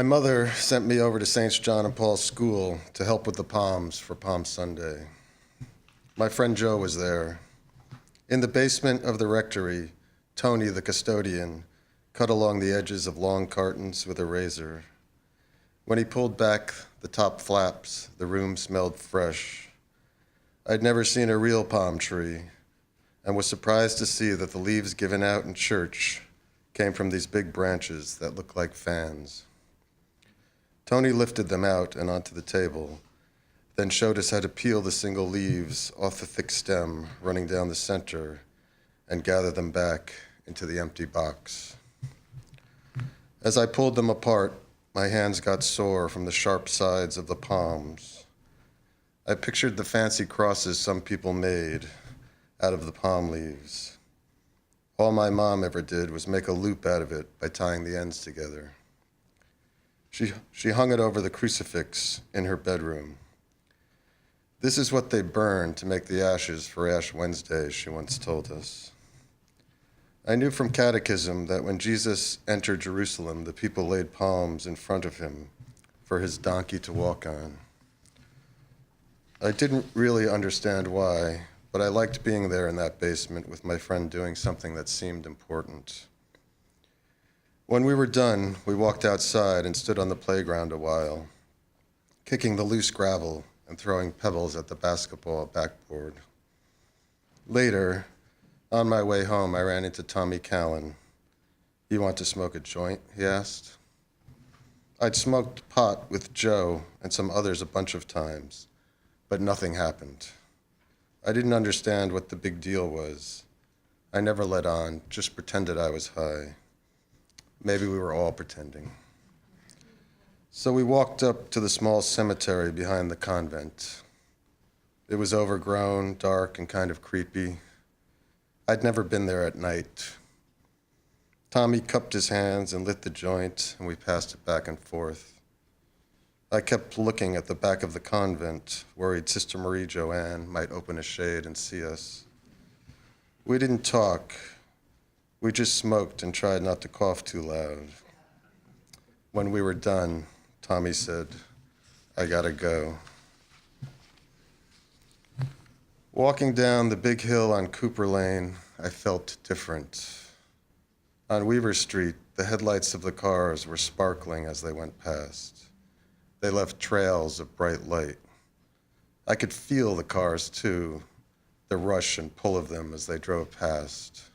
My mother sent me over to St. John and Paul's school to help with the palms for Palm Sunday. My friend Joe was there. In the basement of the rectory, Tony, the custodian, cut along the edges of long cartons with a razor. When he pulled back the top flaps, the room smelled fresh. I'd never seen a real palm tree and was surprised to see that the leaves given out in church came from these big branches that looked like fans. Tony lifted them out and onto the table, then showed us how to peel the single leaves off the thick stem running down the center and gather them back into the empty box. As I pulled them apart, my hands got sore from the sharp sides of the palms. I pictured the fancy crosses some people made out of the palm leaves. All my mom ever did was make a loop out of it by tying the ends together. She hung it over the crucifix in her bedroom. This is what they burn to make the ashes for Ash Wednesday, she once told us. I knew from catechism that when Jesus entered Jerusalem, the people laid palms in front of him for his donkey to walk on. I didn't really understand why, but I liked being there in that basement with my friend doing something that seemed important. When we were done, we walked outside and stood on the playground a while, kicking the loose gravel and throwing pebbles at the basketball backboard. Later, on my way home, I ran into Tommy Callan. "You want to smoke a joint?" he asked. I'd smoked pot with Joe and some others a bunch of times, but nothing happened. I didn't understand what the big deal was. I never let on, just pretended I was high. Maybe we were all pretending. So we walked up to the small cemetery behind the convent. It was overgrown, dark, and kind of creepy. I'd never been there at night. Tommy cupped his hands and lit the joint, and we passed it back and forth. I kept looking at the back of the convent, worried Sister Marie Joanne might open a shade and see us. We didn't talk. We just smoked and tried not to cough too loud. When we were done, Tommy said, "I gotta go." Walking down the big hill on Cooper Lane, I felt different. On Weaver Street, the headlights of the cars were sparkling as they went past. They left trails of bright light. I could feel the cars too, the rush and pull of them as they drove past.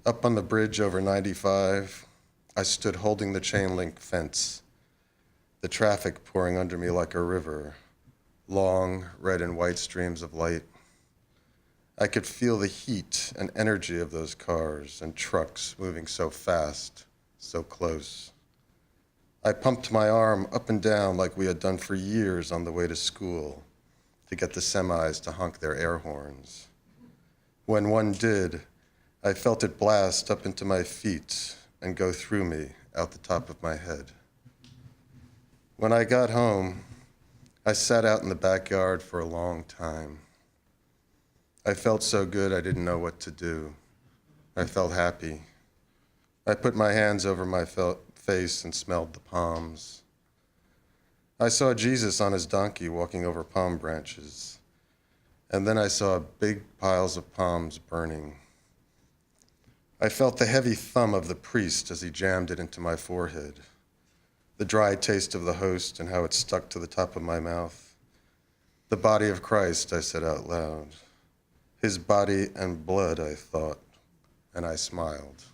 Up on the bridge over 95, I stood holding the chain link fence, the traffic pouring under me like a river, long red and white streams of light. I could feel the heat and energy of those cars and trucks moving so fast, so close. I pumped my arm up and down like we had done for years on the way to school to get the semis to honk their air horns. When one did, I felt it blast up into my feet and go through me out the top of my head. When I got home, I sat out in the backyard for a long time. I felt so good I didn't know what to do. I felt happy. I put my hands over my face and smelled the palms. I saw Jesus on his donkey walking over palm branches, and then I saw big piles of palms burning. I felt the heavy thumb of the priest as he jammed it into my forehead, the dry taste of the host and how it stuck to the top of my mouth. "The body of Christ," I said out loud. "His body and blood," I thought, and I smiled.